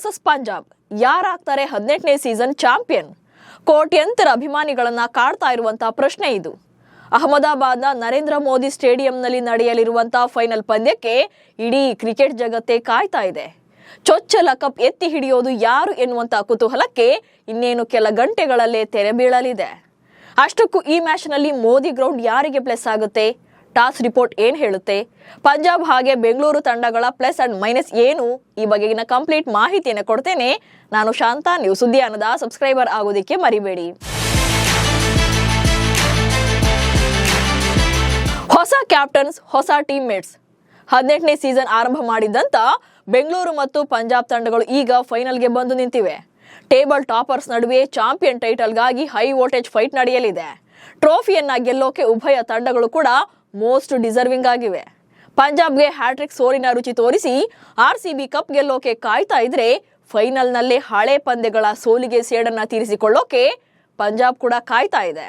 Versus Punjab ಯಾರಾಗ್ತಾರೆ 18ನೇ season champion? ಕೋಟ್ಯಂತರ ಅಭಿಮಾನಿಗಳನ್ನ ಕಾಡ್ತಾ ಇರುವಂತಹ ಪ್ರಶ್ನೆ ಇದು. ಅಹಮದಾಬಾದ್ನ ನರೇಂದ್ರ ಮೋದಿ ಸ್ಟೇಡಿಯಂನಲ್ಲಿ ನಡೆಯಲಿರುವಂತಹ ಫೈನಲ್ ಪಂದ್ಯಕ್ಕೆ ಇಡೀ ಕ್ರಿಕೆಟ್ ಜಗತ್ತೇ ಕಾಯ್ತಾ ಇದೆ. ಚೊಚ್ಚಲ ಕಪ್ ಎತ್ತಿ ಹಿಡಿಯೋದು ಯಾರು ಎನ್ನುವಂತ ಕುತೂಹಲಕ್ಕೆ ಇನ್ನೇನು ಕೆಲ ಗಂಟೆಗಳಲ್ಲೇ ತೆರೆ ಬೀಳಲಿದೆ. ಅಷ್ಟಕ್ಕೂ ಈ ಮ್ಯಾಚ್ನಲ್ಲಿ ಮೋದಿ ಗ್ರೌಂಡ್ ಯಾರಿಗೆ ಪ್ಲಸ್ ಆಗುತ್ತೆ? ಟಾಸ್ ರಿಪೋರ್ಟ್ ಏನ್ ಹೇಳುತ್ತೆ? ಪಂಜಾಬ್ ಹಾಗೆ ಬೆಂಗಳೂರು ತಂಡಗಳ ಪ್ಲಸ್ ಅಂಡ್ ಮೈನಸ್ ಏನು? ಈ ಬಗೆಗಿನ ಕಂಪ್ಲೀಟ್ ಮಾಹಿತಿಯನ್ನು ಕೊಡ್ತೇನೆ. ನಾನು ಶಾಂತ. ನೀವು ಸುದ್ದಿ ಅನ್ನದ ಸಬ್ಸ್ಕ್ರೈಬರ್ ಆಗೋದಕ್ಕೆ ಮರಿಬೇಡಿ. ಹೊಸ ಕ್ಯಾಪ್ಟನ್ಸ್, ಹೊಸ ಟೀಮ್ ಮೇಟ್ಸ್. 18ನೇ ಸೀಸನ್ ಆರಂಭ ಮಾಡಿದ್ದಂತ ಬೆಂಗಳೂರು ಮತ್ತು ಪಂಜಾಬ್ ತಂಡಗಳು ಈಗ ಫೈನಲ್ಗೆ ಬಂದು ನಿಂತಿವೆ. ಟೇಬಲ್ ಟಾಪರ್ಸ್ ನಡುವೆ ಚಾಂಪಿಯನ್ ಟೈಟಲ್ಗಾಗಿ ಹೈ ವೋಲ್ಟೇಜ್ ಫೈಟ್ ನಡೆಯಲಿದೆ. ಟ್ರೋಫಿಯನ್ನ ಗೆಲ್ಲೋಕೆ ಉಭಯ ತಂಡಗಳು ಕೂಡ ಮೋಸ್ಟ್ ಡಿಸರ್ವಿಂಗ್ ಆಗಿವೆ. ಪಂಜಾಬ್ಗೆ ಹ್ಯಾಟ್ರಿಕ್ ಸೋಲಿನ ರುಚಿ ತೋರಿಸಿ ಆರ್ಸಿಬಿ ಕಪ್ ಗೆಲ್ಲೋಕೆ ಕಾಯ್ತಾ ಇದ್ರೆ, ಫೈನಲ್ನಲ್ಲೇ ಹಳೆ ಪಂದ್ಯಗಳ ಸೋಲಿಗೆ ಸೇಡನ್ನ ತೀರಿಸಿಕೊಳ್ಳೋಕೆ ಪಂಜಾಬ್ ಕೂಡ ಕಾಯ್ತಾ ಇದೆ.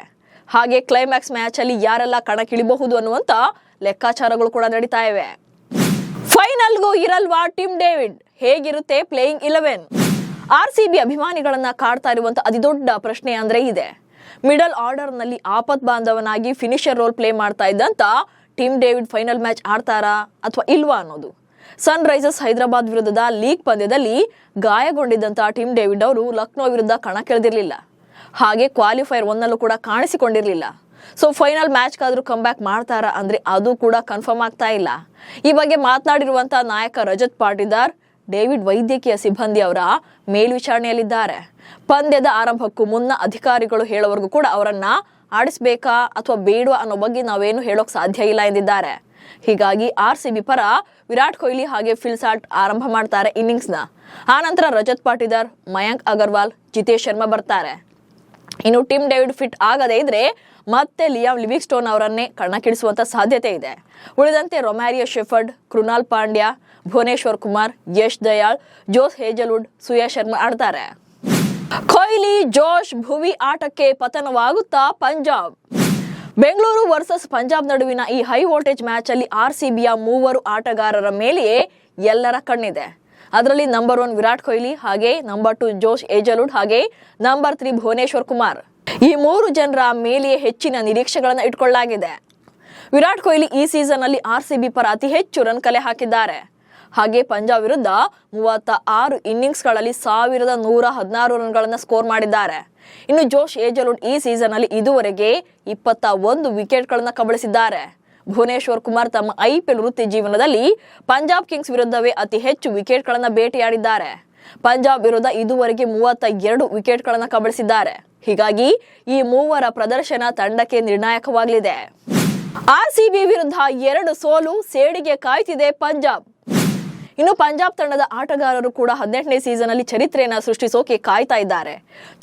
ಹಾಗೆ ಕ್ಲೈಮ್ಯಾಕ್ಸ್ ಮ್ಯಾಚ್ ಅಲ್ಲಿ ಯಾರೆಲ್ಲ ಕಣಕ್ಕಿಳಿಬಹುದು ಅನ್ನುವಂತ ಲೆಕ್ಕಾಚಾರಗಳು ಕೂಡ ನಡೀತಾ ಇವೆ. ಫೈನಲ್ಗೂ ಇರಲ್ವಾ ಟಿಮ್ ಡೇವಿಡ್? ಹೇಗಿರುತ್ತೆ ಪ್ಲೇಯಿಂಗ್ 11? ಆರ್ಸಿಬಿ ಅಭಿಮಾನಿಗಳನ್ನ ಕಾಡ್ತಾ ಇರುವಂತ ಅತಿದೊಡ್ಡ ಪ್ರಶ್ನೆ ಅಂದ್ರೆ ಇದೆ. ಮಿಡಲ್ ಆರ್ಡರ್ ನಲ್ಲಿ ಆಪತ್ ಬಾಂಧವನಾಗಿ ಫಿನಿಶರ್ ರೋಲ್ ಪ್ಲೇ ಮಾಡ್ತಾ ಇದ್ದಂತ ಟಿಮ್ ಡೇವಿಡ್ ಫೈನಲ್ ಮ್ಯಾಚ್ ಆಡ್ತಾರಾ ಅಥವಾ ಇಲ್ವಾ ಅನ್ನೋದು. ಸನ್ ರೈಸರ್ಸ್ ಹೈದರಾಬಾದ್ ವಿರುದ್ಧದ ಲೀಗ್ ಪಂದ್ಯದಲ್ಲಿ ಗಾಯಗೊಂಡಿದ್ದಂತ ಟಿಮ್ ಡೇವಿಡ್ ಅವರು ಲಕ್ನೋ ವಿರುದ್ಧ ಕಣಕ್ಕಿಳಿದಿರಲಿಲ್ಲ. ಹಾಗೆ ಕ್ವಾಲಿಫೈರ್ 1 ಕೂಡ ಕಾಣಿಸಿಕೊಂಡಿರಲಿಲ್ಲ. ಸೊ ಫೈನಲ್ ಮ್ಯಾಚ್ಗಾದ್ರೂ ಕಮ್ ಬ್ಯಾಕ್ ಮಾಡ್ತಾರಾ ಅಂದ್ರೆ ಅದು ಕೂಡ ಕನ್ಫರ್ಮ್ ಆಗ್ತಾ ಇಲ್ಲ. ಈ ಬಗ್ಗೆ ಮಾತನಾಡಿರುವಂತ ನಾಯಕ ರಜತ್ ಪಾಟಿದಾರ್, ಡೇವಿಡ್ ವೈದ್ಯಕೀಯ ಸಿಬ್ಬಂದಿ ಅವರ ಮೇಲ್ವಿಚಾರಣೆಯಲ್ಲಿದ್ದಾರೆ. ಪಂದ್ಯದ ಆರಂಭಕ್ಕೂ ಮುನ್ನ ಅಧಿಕಾರಿಗಳು ಹೇಳೋವರೆಗೂ ಕೂಡ ಅವರನ್ನ ಆಡಿಸಬೇಕಾ ಅಥವಾ ಬೇಡವಾ ಅನ್ನೋ ಬಗ್ಗೆ ನಾವೇನು ಹೇಳೋಕ್ ಸಾಧ್ಯ ಇಲ್ಲ ಎಂದಿದ್ದಾರೆ. ಹೀಗಾಗಿ ಆರ್ಸಿಬಿ ಪರ ವಿರಾಟ್ ಕೊಹ್ಲಿ ಹಾಗೆ ಫಿಲ್ ಸಾಲ್ಟ್ ಆರಂಭ ಮಾಡ್ತಾರೆ ಇನ್ನಿಂಗ್ಸ್ನ. ಆನಂತರ ರಜತ್ ಪಾಟಿದಾರ್, ಮಯಾಂಕ್ ಅಗರ್ವಾಲ್, ಜಿತೇಶ್ ಶರ್ಮಾ ಬರ್ತಾರೆ. ಇನ್ನು ಟಿಮ್ ಡೇವಿಡ್ ಫಿಟ್ ಆಗದೇ ಇದ್ರೆ ಮತ್ತೆ ಲಿಯಾಮ್ ಲಿವಿಂಗ್ಸ್ಟೋನ್ ಅವರನ್ನೇ ಕಣಕ್ಕಿಳಿಸುವಂತ ಸಾಧ್ಯತೆ ಇದೆ. ಉಳಿದಂತೆ ರೊಮ್ಯಾರಿಯೋ ಶೆಫರ್ಡ್, ಕೃನಾಲ್ ಪಾಂಡ್ಯ, ಭುವನೇಶ್ವರ್ ಕುಮಾರ್, ಯಶ್ ದಯಾಳ್, ಜೋಸ್ ಹೇಜಲ್ವುಡ್, ಸುಯಾ ಶರ್ಮಾ ಆಡ್ತಾರೆ. ಕೊಹ್ಲಿ, ಜೋಶ್, ಭುವಿ ಆಟಕ್ಕೆ ಪತನವಾಗುತ್ತಾ ಪಂಜಾಬ್? ಬೆಂಗಳೂರು ವರ್ಸಸ್ ಪಂಜಾಬ್ ನಡುವಿನ ಈ ಹೈ ವೋಲ್ಟೇಜ್ ಮ್ಯಾಚ್ ಅಲ್ಲಿ ಆರ್ಸಿಬಿಯ 3 ಆಟಗಾರರ ಮೇಲೆಯೇ ಎಲ್ಲರ ಕಣ್ಣಿದೆ. ಅದರಲ್ಲಿ ನಂಬರ್ 1 ವಿರಾಟ್ ಕೊಹ್ಲಿ, ಹಾಗೆ ನಂಬರ್ 2 ಜೋಶ್ ಹೇಜಲ್ವುಡ್, ಹಾಗೆ ನಂಬರ್ 3 ಭುವನೇಶ್ವರ್ ಕುಮಾರ್. ಈ 3 ಜನರ ಮೇಲೆಯೇ ಹೆಚ್ಚಿನ ನಿರೀಕ್ಷೆಗಳನ್ನು ಇಟ್ಕೊಳ್ಳಲಾಗಿದೆ. ವಿರಾಟ್ ಕೊಹ್ಲಿ ಈ ಸೀಸನ್ ಅಲ್ಲಿ ಆರ್ಸಿಬಿ ಪರ ಅತಿ ಹೆಚ್ಚು ರನ್ ಕಲೆ ಹಾಕಿದ್ದಾರೆ. ಹಾಗೆ ಪಂಜಾಬ್ ವಿರುದ್ಧ 36 ಇನ್ನಿಂಗ್ಸ್ಗಳಲ್ಲಿ 1116 ರನ್ಗಳನ್ನು ಸ್ಕೋರ್ ಮಾಡಿದ್ದಾರೆ. ಇನ್ನು ಜೋಶ್ ಹೇಜಲ್ವುಡ್ ಈ ಸೀಸನ್ ಅಲ್ಲಿ ಇದುವರೆಗೆ 21 ವಿಕೆಟ್ಗಳನ್ನು ಕಬಳಿಸಿದ್ದಾರೆ. ಭುವನೇಶ್ವರ್ ಕುಮಾರ್ ತಮ್ಮ ಐಪಿಎಲ್ ವೃತ್ತಿ ಜೀವನದಲ್ಲಿ ಪಂಜಾಬ್ ಕಿಂಗ್ಸ್ ವಿರುದ್ಧವೇ ಅತಿ ಹೆಚ್ಚು ವಿಕೆಟ್ಗಳನ್ನು ಬೇಟೆಯಾಡಿದ್ದಾರೆ. ಪಂಜಾಬ್ ವಿರುದ್ಧ ಇದುವರೆಗೆ 32 ವಿಕೆಟ್ಗಳನ್ನು ಕಬಳಿಸಿದ್ದಾರೆ. ಹೀಗಾಗಿ ಈ 3 ಪ್ರದರ್ಶನ ತಂಡಕ್ಕೆ ನಿರ್ಣಾಯಕವಾಗಲಿದೆ. ಆರ್ಸಿಬಿ ವಿರುದ್ಧ 2 ಸೋಲು, ಸೇಡಿಗೆ ಕಾಯ್ತಿದೆ ಪಂಜಾಬ್. ಇನ್ನು ಪಂಜಾಬ್ ತಂಡದ ಆಟಗಾರರು ಕೂಡ 18ನೇ ಸೀಸನ್ ಅಲ್ಲಿ ಚರಿತ್ರೆಯನ್ನ ಸೃಷ್ಟಿಸೋಕೆ ಕಾಯ್ತಾ ಇದ್ದಾರೆ.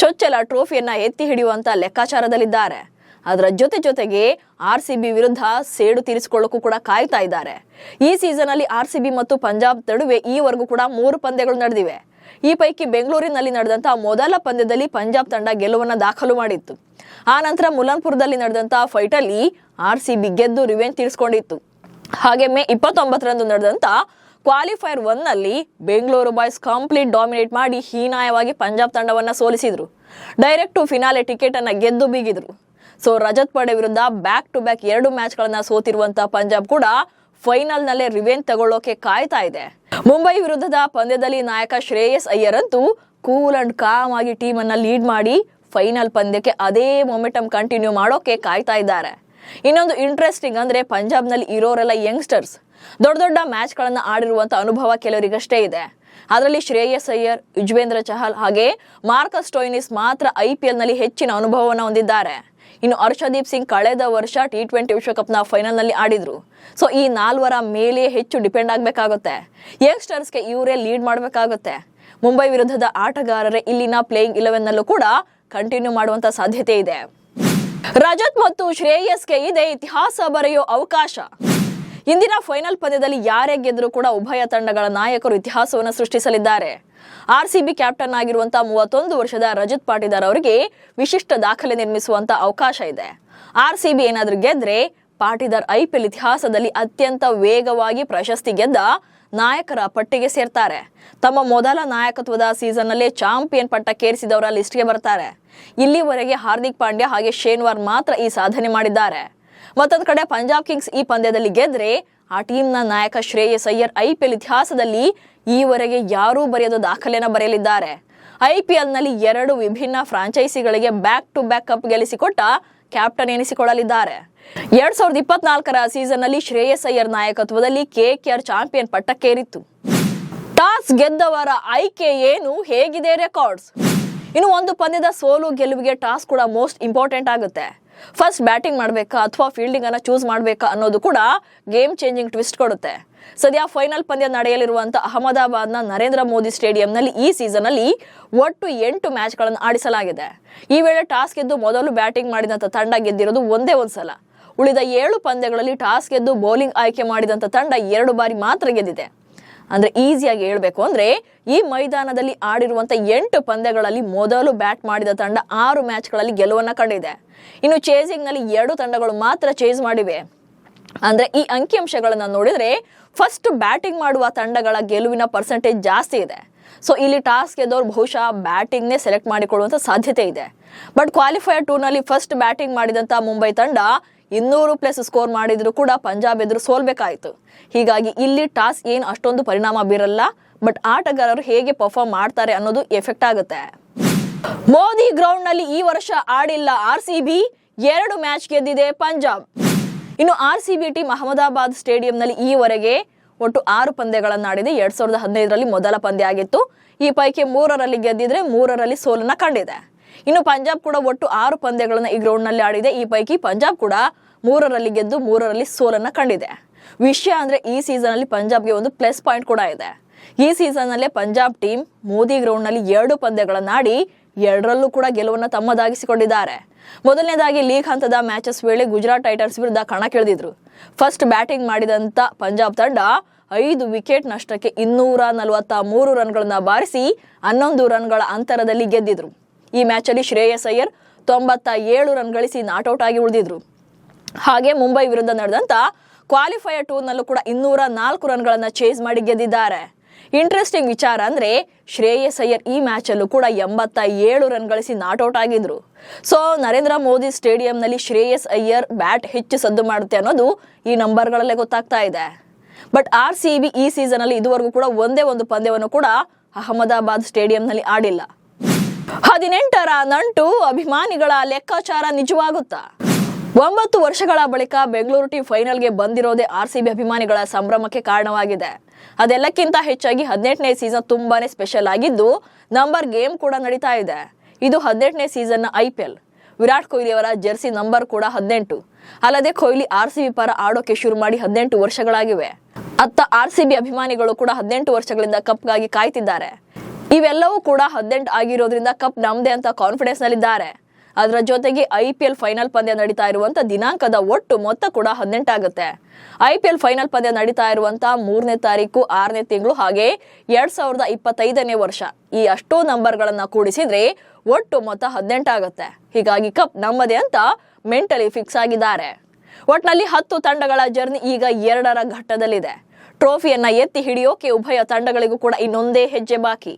ಚೊಚ್ಚಲ ಟ್ರೋಫಿಯನ್ನ ಎತ್ತಿ ಹಿಡಿಯುವಂತ ಲೆಕ್ಕಾಚಾರದಲ್ಲಿದ್ದಾರೆ. ಅದರ ಜೊತೆಗೆ ಆರ್ಸಿಬಿ ವಿರುದ್ಧ ಸೇಡು ತೀರಿಸಿಕೊಳ್ಳೋಕ್ಕೂ ಕೂಡ ಕಾಯ್ತಾ ಇದ್ದಾರೆ. ಈ ಸೀಸನ್ ಅಲ್ಲಿ ಆರ್ಸಿಬಿ ಮತ್ತು ಪಂಜಾಬ್ ನಡುವೆ ಈವರೆಗೂ ಕೂಡ 3 ಪಂದ್ಯಗಳು ನಡೆದಿವೆ. ಈ ಪೈಕಿ ಬೆಂಗಳೂರಿನಲ್ಲಿ ನಡೆದಂತಹ ಮೊದಲ ಪಂದ್ಯದಲ್ಲಿ ಪಂಜಾಬ್ ತಂಡ ಗೆಲುವನ್ನ ದಾಖಲು ಮಾಡಿತ್ತು. ಆ ನಂತರ ಮುಲನ್ಪುರದಲ್ಲಿ ನಡೆದಂತಹ ಫೈಟ್ ಅಲ್ಲಿ ಆರ್ಸಿಬಿ ಗೆದ್ದು ರಿವೆಂಜ್ ತೀರಿಸಿಕೊಂಡಿತ್ತು. ಹಾಗೆ ಮೇ 29ರಂದು ನಡೆದಂತ ಕ್ವಾಲಿಫೈರ್ 1 ನಲ್ಲಿ ಬೆಂಗಳೂರು ಬಾಯ್ಸ್ ಕಂಪ್ಲೀಟ್ ಡಾಮಿನೇಟ್ ಮಾಡಿ ಹೀನಾಯವಾಗಿ ಪಂಜಾಬ್ ತಂಡವನ್ನ ಸೋಲಿಸಿದ್ರು. ಡೈರೆಕ್ಟ್ ಟು ಫಿನಾಲೆ ಟಿಕೆಟ್ ಅನ್ನ ಗೆದ್ದು ಬೀಗಿದ್ರು. ಸೊ ರಜತ್ ಪಡೆ ವಿರುದ್ಧ ಬ್ಯಾಕ್ ಟು ಬ್ಯಾಕ್ 2 ಮ್ಯಾಚ್ಗಳನ್ನ ಸೋತಿರುವಂತಹ ಪಂಜಾಬ್ ಕೂಡ ಫೈನಲ್ ನಲ್ಲೇ ರಿವೆಂಜ್ ತಗೊಳ್ಳೋಕೆ ಕಾಯ್ತಾ ಇದೆ. ಮುಂಬೈ ವಿರುದ್ಧದ ಪಂದ್ಯದಲ್ಲಿ ನಾಯಕ ಶ್ರೇಯಸ್ ಅಯ್ಯರ್ ಅಂತೂ ಕೂಲ್ ಅಂಡ್ ಕಾಮ್ ಆಗಿ ಟೀಮ್ ಅನ್ನ ಲೀಡ್ ಮಾಡಿ ಫೈನಲ್ ಪಂದ್ಯಕ್ಕೆ ಅದೇ ಮೊಮೆಂಟಮ್ ಕಂಟಿನ್ಯೂ ಮಾಡೋಕೆ ಕಾಯ್ತಾ ಇದ್ದಾರೆ. ಇನ್ನೊಂದು ಇಂಟ್ರೆಸ್ಟಿಂಗ್ ಅಂದ್ರೆ ಪಂಜಾಬ್ ನಲ್ಲಿ ಇರೋರೆಲ್ಲ ಯಂಗ್ಸ್ಟರ್ಸ್. ದೊಡ್ಡ ಮ್ಯಾಚ್ ಗಳನ್ನ ಆಡಿರುವಂತ ಅನುಭವ ಕೆಲವರಿಗಷ್ಟೇ ಇದೆ. ಅದರಲ್ಲಿ ಶ್ರೇಯಸ್ ಅಯ್ಯರ್, ಯುಜ್ವೇಂದ್ರ ಚಹಲ್ ಹಾಗೆ ಮಾರ್ಕಸ್ ಸ್ಟೋಯ್ನಿಸ್ ಮಾತ್ರ ಐಪಿಎಲ್ ನಲ್ಲಿ ಹೆಚ್ಚಿನ ಅನುಭವವನ್ನು ಹೊಂದಿದ್ದಾರೆ. ಇನ್ನು ಹರ್ಷದೀಪ್ ಸಿಂಗ್ ಕಳೆದ ವರ್ಷ T20 ವಿಶ್ವಕಪ್ ನ ಫೈನಲ್ ನಲ್ಲಿ ಆಡಿದ್ರು. ಸೊ ಈ 4 ಮೇಲೆ ಹೆಚ್ಚು ಡಿಪೆಂಡ್ ಆಗ್ಬೇಕಾಗುತ್ತೆ. ಯಂಗ್ಸ್ಟರ್ಸ್ಗೆ ಇವರೇ ಲೀಡ್ ಮಾಡಬೇಕಾಗುತ್ತೆ. ಮುಂಬೈ ವಿರುದ್ಧದ ಆಟಗಾರರೇ ಇಲ್ಲಿನ ಪ್ಲೇಯಿಂಗ್ 11 ನಲ್ಲೂ ಕೂಡ ಕಂಟಿನ್ಯೂ ಮಾಡುವಂತ ಸಾಧ್ಯತೆ ಇದೆ. ರಜತ್ ಮತ್ತು ಶ್ರೇಯಸ್ಗೆ ಇದೆ ಇತಿಹಾಸ ಬರೆಯೋ ಅವಕಾಶ. ಇಂದಿನ ಫೈನಲ್ ಪಂದ್ಯದಲ್ಲಿ ಯಾರೇ ಗೆದ್ದರೂ ಕೂಡ ಉಭಯ ತಂಡಗಳ ನಾಯಕರು ಇತಿಹಾಸವನ್ನು ಸೃಷ್ಟಿಸಲಿದ್ದಾರೆ. ಆರ್ಸಿಬಿ ಕ್ಯಾಪ್ಟನ್ ಆಗಿರುವಂತಹ 31 ವರ್ಷದ ರಜತ್ ಪಾಟಿದಾರ್ ಅವರಿಗೆ ವಿಶಿಷ್ಟ ದಾಖಲೆ ನಿರ್ಮಿಸುವಂತ ಅವಕಾಶ ಇದೆ. ಆರ್ಸಿಬಿ ಏನಾದ್ರೂ ಗೆದ್ರೆ ಪಾಟೀದಾರ್ IPL ಇತಿಹಾಸದಲ್ಲಿ ಅತ್ಯಂತ ವೇಗವಾಗಿ ಪ್ರಶಸ್ತಿ ಗೆದ್ದ ನಾಯಕರ ಪಟ್ಟಿಗೆ ಸೇರ್ತಾರೆ. ತಮ್ಮ ಮೊದಲ ನಾಯಕತ್ವದ ಸೀಸನ್ನಲ್ಲೇ ಚಾಂಪಿಯನ್ ಪಟ್ಟಕ್ಕೇರಿಸಿದವರ ಲಿಸ್ಟ್ಗೆ ಬರ್ತಾರೆ. ಇಲ್ಲಿವರೆಗೆ ಹಾರ್ದಿಕ್ ಪಾಂಡ್ಯ ಹಾಗೆ ಶೇನ್ ವಾರ್ನ್ ಮಾತ್ರ ಈ ಸಾಧನೆ ಮಾಡಿದ್ದಾರೆ. ಮತ್ತೊಂದು ಕಡೆ ಪಂಜಾಬ್ ಕಿಂಗ್ಸ್ ಈ ಪಂದ್ಯದಲ್ಲಿ ಗೆದ್ರೆ ಆ ಟೀಮ್ನ ನಾಯಕ ಶ್ರೇಯಸ್ ಅಯ್ಯರ್ IPL ಇತಿಹಾಸದಲ್ಲಿ ಈವರೆಗೆ ಯಾರೂ ಬರೆಯದ ದಾಖಲೆಯನ್ನು ಬರೆಯಲಿದ್ದಾರೆ. IPLನಲ್ಲಿ 2 ವಿಭಿನ್ನ ಫ್ರಾಂಚೈಸಿಗಳಿಗೆ ಬ್ಯಾಕ್ ಟು ಬ್ಯಾಕ್ ಕಪ್ ಗೆಲ್ಲಿಸಿಕೊಟ್ಟ ಕ್ಯಾಪ್ಟನ್ ಎನಿಸಿಕೊಳ್ಳಲಿದ್ದಾರೆ. 2024ರ ಸೀಸನ್ನಲ್ಲಿ ಶ್ರೇಯಸ್ ಅಯ್ಯರ್ ನಾಯಕತ್ವದಲ್ಲಿ KKR ಚಾಂಪಿಯನ್ ಪಟ್ಟಕ್ಕೇರಿತ್ತು. ಟಾಸ್ ಗೆದ್ದವರ ಆಯ್ಕೆ ಏನು, ಹೇಗಿದೆ ರೆಕಾರ್ಡ್ಸ್? ಇನ್ನು ಒಂದು ಪಂದ್ಯದ ಸೋಲು ಗೆಲುವಿಗೆ ಟಾಸ್ ಕೂಡ ಮೋಸ್ಟ್ ಇಂಪಾರ್ಟೆಂಟ್ ಆಗುತ್ತೆ. ಫಸ್ಟ್ ಬ್ಯಾಟಿಂಗ್ ಮಾಡಬೇಕಾ ಅಥವಾ ಫೀಲ್ಡಿಂಗ್ ಅನ್ನ ಚೂಸ್ ಮಾಡಬೇಕಾ ಅನ್ನೋದು ಕೂಡ ಗೇಮ್ ಚೇಂಜಿಂಗ್ ಟ್ವಿಸ್ಟ್ ಕೊಡುತ್ತೆ. ಸದ್ಯ ಫೈನಲ್ ಪಂದ್ಯ ನಡೆಯಲಿರುವಂತಹ ಅಹಮದಾಬಾದ್ನ ನರೇಂದ್ರ ಮೋದಿ ಸ್ಟೇಡಿಯಂನಲ್ಲಿ ಈ ಸೀಸನ್ ಅಲ್ಲಿ ಒಟ್ಟು 8 ಮ್ಯಾಚ್ಗಳನ್ನು ಆಡಿಸಲಾಗಿದೆ. ಈ ವೇಳೆ ಟಾಸ್ ಗೆದ್ದು ಮೊದಲು ಬ್ಯಾಟಿಂಗ್ ಮಾಡಿದಂತ ತಂಡ ಗೆದ್ದಿರೋದು ಒಂದೇ ಒಂದ್ಸಲ. ಉಳಿದ 7 ಪಂದ್ಯಗಳಲ್ಲಿ ಟಾಸ್ ಗೆದ್ದು ಬೌಲಿಂಗ್ ಆಯ್ಕೆ ಮಾಡಿದಂತ ತಂಡ 2 ಬಾರಿ ಮಾತ್ರ ಗೆದ್ದಿದೆ. ಅಂದ್ರೆ ಈಸಿಯಾಗಿ ಹೇಳ್ಬೇಕು ಅಂದ್ರೆ ಈ ಮೈದಾನದಲ್ಲಿ ಆಡಿರುವಂತ 8 ಪಂದ್ಯಗಳಲ್ಲಿ ಮೊದಲು ಬ್ಯಾಟ್ ಮಾಡಿದ ತಂಡ 6 ಮ್ಯಾಚ್ಗಳಲ್ಲಿ ಗೆಲುವನ್ನ ಕಂಡಿದೆ. ಇನ್ನು ಚೇಸಿಂಗ್ ನಲ್ಲಿ 2 ತಂಡಗಳು ಮಾತ್ರ ಚೇಸ್ ಮಾಡಿವೆ. ಅಂದ್ರೆ ಈ ಅಂಕಿಅಂಶಗಳನ್ನ ನೋಡಿದ್ರೆ ಫಸ್ಟ್ ಬ್ಯಾಟಿಂಗ್ ಮಾಡುವ ತಂಡಗಳ ಗೆಲುವಿನ ಪರ್ಸೆಂಟೇಜ್ ಜಾಸ್ತಿ ಇದೆ. ಸೊ ಇಲ್ಲಿ ಟಾಸ್ ಗೆದ್ದವ್ರು ಬಹುಶಃ ಬ್ಯಾಟಿಂಗ್ನೇ ಸೆಲೆಕ್ಟ್ ಮಾಡಿಕೊಳ್ಳುವಂತ ಸಾಧ್ಯತೆ ಇದೆ. ಬಟ್ ಕ್ವಾಲಿಫೈಯರ್ 2 ನಲ್ಲಿ ಫಸ್ಟ್ ಬ್ಯಾಟಿಂಗ್ ಮಾಡಿದಂತ ಮುಂಬೈ ತಂಡ 200+ ಸ್ಕೋರ್ ಮಾಡಿದ್ರು ಕೂಡ ಪಂಜಾಬ್ ಎದುರು ಸೋಲ್ಬೇಕಾಯಿತು. ಹೀಗಾಗಿ ಇಲ್ಲಿ ಟಾಸ್ ಏನು ಅಷ್ಟೊಂದು ಪರಿಣಾಮ ಬೀರಲ್ಲ. ಬಟ್ ಆಟಗಾರರು ಹೇಗೆ ಪರ್ಫಾರ್ಮ್ ಮಾಡ್ತಾರೆ ಅನ್ನೋದು ಎಫೆಕ್ಟ್ ಆಗುತ್ತೆ. ಮೋದಿ ಗ್ರೌಂಡ್ ನಲ್ಲಿ ಈ ವರ್ಷ ಆಡಿಲ್ಲ RCB, 2 ಮ್ಯಾಚ್ ಗೆದ್ದಿದೆ ಪಂಜಾಬ್. ಇನ್ನು RCB ಟೀಮ್ ಅಹಮದಾಬಾದ್ ಸ್ಟೇಡಿಯಂನಲ್ಲಿ ಈವರೆಗೆ ಒಟ್ಟು 6 ಪಂದ್ಯಗಳನ್ನು ಆಡಿದೆ. 2015ರಲ್ಲಿ ಮೊದಲ ಪಂದ್ಯ ಆಗಿತ್ತು. ಈ ಪೈಕಿ 3ರಲ್ಲಿ ಗೆದ್ದಿದ್ರೆ 3ರಲ್ಲಿ ಸೋಲನ್ನ ಕಂಡಿದೆ. ಇನ್ನು ಪಂಜಾಬ್ ಕೂಡ ಒಟ್ಟು 6 ಪಂದ್ಯಗಳನ್ನು ಈ ಗ್ರೌಂಡ್ ನಲ್ಲಿ ಆಡಿದೆ. ಈ ಪೈಕಿ ಪಂಜಾಬ್ ಕೂಡ 3ರಲ್ಲಿ ಗೆದ್ದು 3ರಲ್ಲಿ ಸೋಲನ್ನ ಕಂಡಿದೆ. ವಿಷಯ ಅಂದ್ರೆ ಈ ಸೀಸನ್ ಅಲ್ಲಿ ಪಂಜಾಬ್ಗೆ ಒಂದು ಪ್ಲಸ್ ಪಾಯಿಂಟ್ ಕೂಡ ಇದೆ. ಈ ಸೀಸನ್ ನಲ್ಲೇ ಪಂಜಾಬ್ ಟೀಮ್ ಮೋದಿ ಗ್ರೌಂಡ್ ನಲ್ಲಿ 2 ಪಂದ್ಯಗಳನ್ನಾಡಿ 2ರಲ್ಲೂ ಕೂಡ ಗೆಲುವನ್ನು ತಮ್ಮದಾಗಿಸಿಕೊಂಡಿದ್ದಾರೆ. ಮೊದಲನೇದಾಗಿ ಲೀಗ್ ಹಂತದ ಮ್ಯಾಚಸ್ ವೇಳೆ ಗುಜರಾತ್ ಟೈಟನ್ಸ್ ವಿರುದ್ಧ ಕಣಕ್ಕಿಳಿದಿದ್ರು. ಫಸ್ಟ್ ಬ್ಯಾಟಿಂಗ್ ಮಾಡಿದಂತ ಪಂಜಾಬ್ ತಂಡ 5 ವಿಕೆಟ್ ನಷ್ಟಕ್ಕೆ 243 ರನ್ಗಳನ್ನ ಬಾರಿಸಿ 11 ರನ್ಗಳ ಅಂತರದಲ್ಲಿ ಗೆದ್ದಿದ್ರು. ಈ ಮ್ಯಾಚ್ ಅಲ್ಲಿ ಶ್ರೇಯಸ್ ಅಯ್ಯರ್ 97 ರನ್ ಗಳಿಸಿ ನಾಟ್ಔಟ್ ಆಗಿ ಉಳಿದಿದ್ರು. ಹಾಗೆ ಮುಂಬೈ ವಿರುದ್ಧ ನಡೆದಂತ ಕ್ವಾಲಿಫೈಯರ್ 2 ನಲ್ಲೂ ಕೂಡ 204 ರನ್ಗಳನ್ನ ಚೇಸ್ ಮಾಡಿ ಗೆದ್ದಿದ್ದಾರೆ. ಇಂಟ್ರೆಸ್ಟಿಂಗ್ ವಿಚಾರ ಅಂದ್ರೆ ಶ್ರೇಯಸ್ ಅಯ್ಯರ್ ಈ ಮ್ಯಾಚ್ ಅಲ್ಲೂ ಕೂಡ 87 ರನ್ ಗಳಿಸಿ ನಾಟ್ಔಟ್ ಆಗಿದ್ರು. ಸೊ ನರೇಂದ್ರ ಮೋದಿ ಸ್ಟೇಡಿಯಂನಲ್ಲಿ ಶ್ರೇಯಸ್ ಅಯ್ಯರ್ ಬ್ಯಾಟ್ ಹೆಚ್ಚು ಸದ್ದು ಮಾಡುತ್ತೆ ಅನ್ನೋದು ಈ ನಂಬರ್ಗಳಲ್ಲೇ ಗೊತ್ತಾಗ್ತಾ ಇದೆ. ಬಟ್ RCB ಈ ಸೀಸನ್ ಅಲ್ಲಿ ಇದುವರೆಗೂ ಕೂಡ ಒಂದೇ ಒಂದು ಪಂದ್ಯವನ್ನು ಕೂಡ ಅಹಮದಾಬಾದ್ ಸ್ಟೇಡಿಯಂನಲ್ಲಿ ಆಡಿಲ್ಲ. 18ರ ನಂಟು ಅಭಿಮಾನಿಗಳ ಲೆಕ್ಕಾಚಾರ ನಿಜವಾಗುತ್ತಾ? 9 ವರ್ಷಗಳ ಬಳಿಕ ಬೆಂಗಳೂರು ಟೀಮ್ ಫೈನಲ್ಗೆ ಬಂದಿರೋದೇ RCB ಅಭಿಮಾನಿಗಳ ಸಂಭ್ರಮಕ್ಕೆ ಕಾರಣವಾಗಿದೆ. ಅದೆಲ್ಲಕ್ಕಿಂತ ಹೆಚ್ಚಾಗಿ 18ನೇ ಸೀಸನ್ ತುಂಬಾನೇ ಸ್ಪೆಷಲ್ ಆಗಿದ್ದು ನಂಬರ್ ಗೇಮ್ ಕೂಡ ನಡೀತಾ ಇದೆ. ಇದು 18ನೇ ಸೀಸನ್ನ IPL. ವಿರಾಟ್ ಕೊಹ್ಲಿ ಅವರ ಜೆರ್ಸಿ ನಂಬರ್ ಕೂಡ 18. ಅಲ್ಲದೆ ಕೊಹ್ಲಿ RCB ಪರ ಆಡೋಕೆ ಶುರು ಮಾಡಿ 18 ವರ್ಷಗಳಾಗಿವೆ. ಅತ್ತ RCB ಅಭಿಮಾನಿಗಳು ಕೂಡ 18 ವರ್ಷಗಳಿಂದ ಕಪ್ಗಾಗಿ ಕಾಯ್ತಿದ್ದಾರೆ. ಇವೆಲ್ಲವೂ ಕೂಡ 18 ಆಗಿರೋದ್ರಿಂದ ಕಪ್ ನಮ್ದೇ ಅಂತ ಕಾನ್ಫಿಡೆನ್ಸ್ ನಲ್ಲಿದ್ದಾರೆ. ಅದರ ಜೊತೆಗೆ IPL ಫೈನಲ್ ಪಂದ್ಯ ನಡೀತಾ ಇರುವಂತ ದಿನಾಂಕದ ಒಟ್ಟು ಮೊತ್ತ ಕೂಡ 18 ಆಗುತ್ತೆ. IPL ಫೈನಲ್ ಪಂದ್ಯ ನಡೀತಾ ಇರುವಂತ 3ನೇ ತಾರೀಕು 6ನೇ ತಿಂಗಳು ಹಾಗೆ 2025ನೇ ವರ್ಷ ಈ ಅಷ್ಟೂ ನಂಬರ್ಗಳನ್ನ ಕೂಡಿಸಿದ್ರೆ ಒಟ್ಟು ಮೊತ್ತ 18 ಆಗುತ್ತೆ. ಹೀಗಾಗಿ ಕಪ್ ನಮ್ಮದೇ ಅಂತ ಮೆಂಟಲಿ ಫಿಕ್ಸ್ ಆಗಿದ್ದಾರೆ. ಒಟ್ನಲ್ಲಿ 10 ತಂಡಗಳ ಜರ್ನಿ ಈಗ 2ರ ಘಟ್ಟದಲ್ಲಿದೆ. ಟ್ರೋಫಿಯನ್ನ ಎತ್ತಿ ಹಿಡಿಯೋಕೆ ಉಭಯ ತಂಡಗಳಿಗೂ ಕೂಡ ಇನ್ನೊಂದೇ ಹೆಜ್ಜೆ ಬಾಕಿ.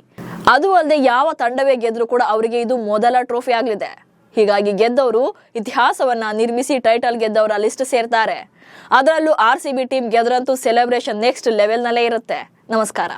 ಅದು ಅಲ್ಲದೆ ಯಾವ ತಂಡವೇ ಗೆದ್ರೂ ಕೂಡ ಅವರಿಗೆ ಇದು ಮೊದಲ ಟ್ರೋಫಿ ಆಗಲಿದೆ. ಹೀಗಾಗಿ ಗೆದ್ದವರು ಇತಿಹಾಸವನ್ನ ನಿರ್ಮಿಸಿ ಟೈಟಲ್ ಗೆದ್ದವರ ಲಿಸ್ಟ್ ಸೇರ್ತಾರೆ. ಅದರಲ್ಲೂ RCB ಟೀಮ್ ಗೆದ್ರಂತೂ ಸೆಲೆಬ್ರೇಷನ್ ನೆಕ್ಸ್ಟ್ ಲೆವೆಲ್ ನಲ್ಲೇ ಇರುತ್ತೆ. ನಮಸ್ಕಾರ.